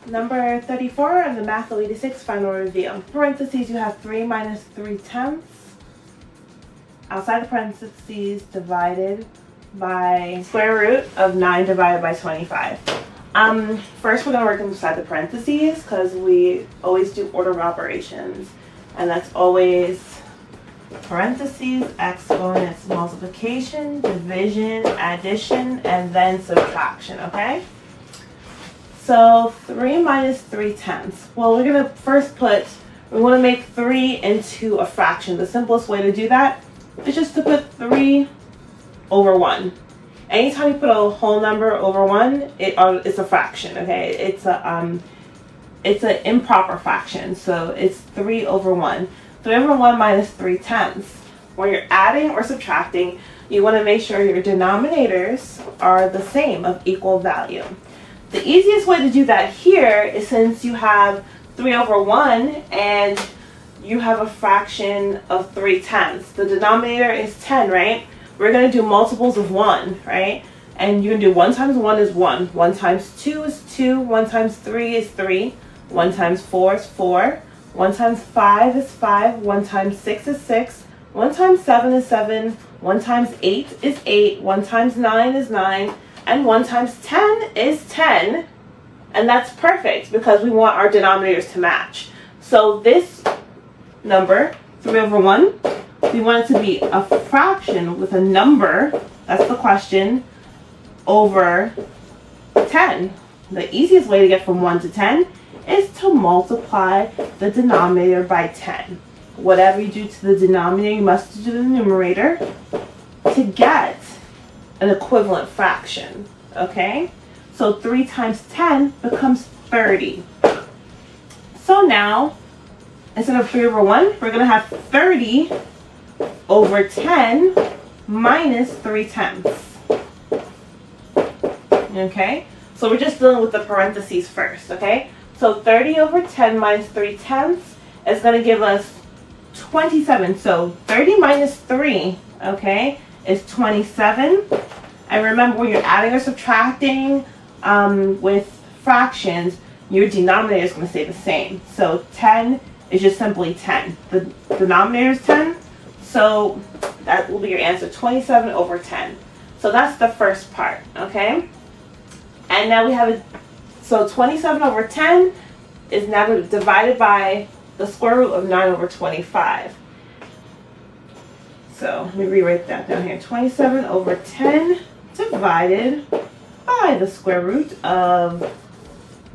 Number 34 in the Math 86 final review. Parentheses, you have 3 minus 3/10. Outside the parentheses, divided by square root of 9 divided by 25. First we're going to work inside the parentheses because we always do order of operations. And that's always parentheses, exponents, multiplication, division, addition, and then subtraction, okay? So 3 minus 3/10. Well, we're going to first we want to make 3 into a fraction. The simplest way to do that is just to put 3 over 1. Anytime you put a whole number over 1, it's a fraction, okay? It's an improper fraction, so it's 3 over 1. 3 over 1 minus 3/10. When you're adding or subtracting, you want to make sure your denominators are the same, of equal value. The easiest way to do that here is, since you have 3 over 1 and you have a fraction of 3/10. The denominator is 10, right? We're going to do multiples of 1, right? And you're going to do 1 times 1 is 1. 1 times 2 is 2. 1 times 3 is 3. 1 times 4 is 4. 1 times 5 is 5. 1 times 6 is 6. 1 times 7 is 7. 1 times 8 is 8. 1 times 9 is 9. And 1 times 10 is 10. And that's perfect because we want our denominators to match. So this number, 3 over 1, we want it to be a fraction with a number, that's the question, over 10. The easiest way to get from 1 to 10 is to multiply the denominator by 10. Whatever you do to the denominator, you must do to the numerator to get an equivalent fraction, okay? So 3 times 10 becomes 30. So now, instead of 3 over 1, we're going to have 30 over 10 minus 3/10. Okay? So we're just dealing with the parentheses first, okay? So 30 over 10 minus 3/10 is going to give us 27. So 30 minus 3, okay, is 27. And remember, when you're adding or subtracting with fractions, your denominator is going to stay the same. So 10 is just simply 10. The denominator is 10, so that will be your answer, 27 over 10. So that's the first part, okay? And now we have so 27 over 10 is now divided by the square root of 9 over 25. So let me rewrite that down here. 27 over 10 divided by the square root of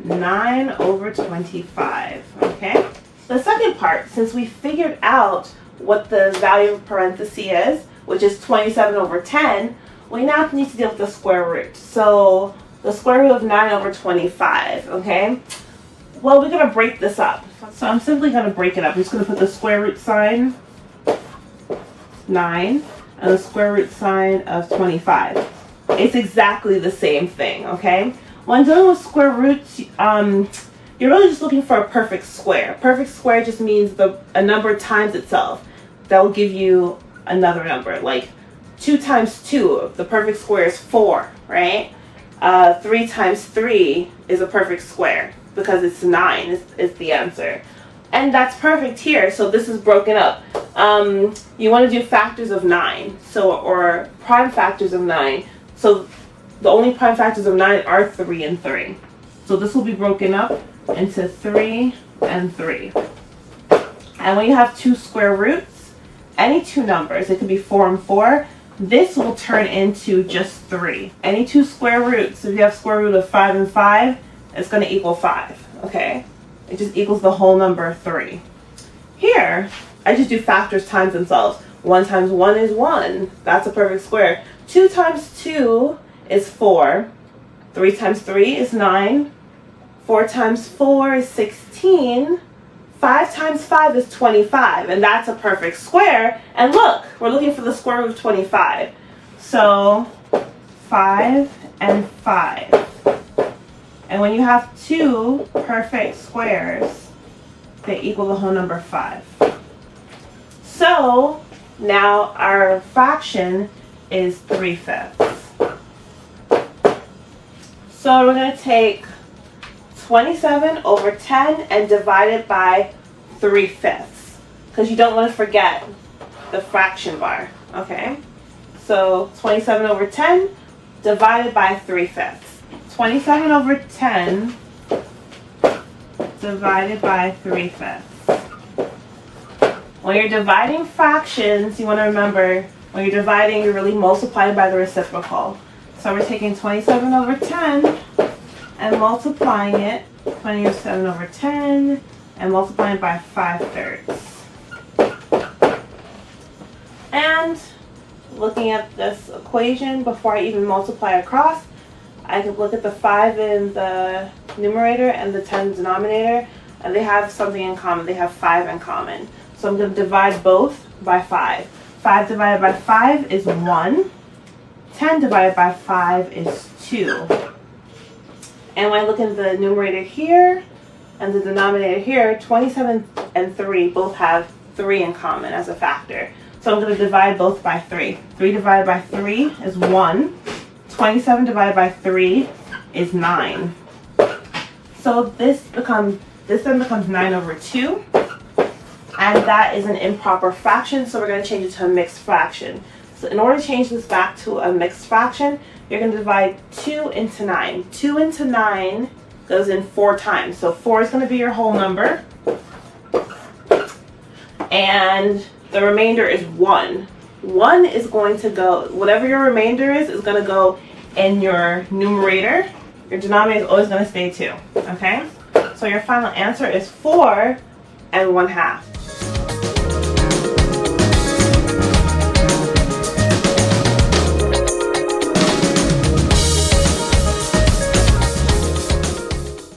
9 over 25, okay? The second part, since we figured out what the value of parenthesis is, which is 27 over 10, we now need to deal with the square root. So the square root of 9 over 25, okay? Well, we're going to break this up. So I'm simply going to break it up. I'm just going to put the square root sign, 9, and the square root sign of 25. It's exactly the same thing, okay? When dealing with square roots, you're really just looking for a perfect square. Perfect square just means a number times itself. That will give you another number. Like 2 times 2, the perfect square is 4, right? 3 times 3 is a perfect square because it's 9 is the answer. And that's perfect here. So this is broken up. You want to do factors of 9, or prime factors of 9. So the only prime factors of 9 are 3 and 3. So this will be broken up into 3 and 3. And when you have 2 square roots, any 2 numbers, it could be 4 and 4, this will turn into just 3. Any 2 square roots, if you have square root of 5 and 5, it's going to equal 5, okay? It just equals the whole number 3. Here, I just do factors times themselves. 1 times 1 is 1. That's a perfect square. 2 times 2 is 4. 3 times 3 is 9. 4 times 4 is 16. 5 times 5 is 25. And that's a perfect square. And look, we're looking for the square root of 25. So 5 and 5. And when you have 2 perfect squares, they equal the whole number 5. So now our fraction is 3/5. So we're going to take 27 over 10 and divide it by 3/5. Because you don't want to forget the fraction bar. Okay? So 27 over 10 divided by 3/5. 27 over 10 divided by 3/5. When you're dividing fractions, you want to remember, when you're dividing, you're really multiplying by the reciprocal. So we're taking 27 over 10 and multiplying it, 27 over 10, and multiplying it by 5/3. And looking at this equation, before I even multiply across, I can look at the 5 in the numerator and the 10 denominator, and they have something in common. They have 5 in common. So I'm going to divide both by 5. 5 divided by 5 is 1. 10 divided by 5 is 2. And when I look at the numerator here and the denominator here, 27 and 3 both have 3 in common as a factor. So I'm going to divide both by 3. 3 divided by 3 is 1. 27 divided by 3 is 9. So this then becomes 9 over 2. And that is an improper fraction, so we're going to change it to a mixed fraction. So in order to change this back to a mixed fraction, you're going to divide 2 into 9. 2 into 9 goes in 4 times. So 4 is going to be your whole number. And the remainder is 1. 1 is going to go, whatever your remainder is going to go in your numerator. Your denominator is always going to stay 2. Okay? So your final answer is 4 and 1/2.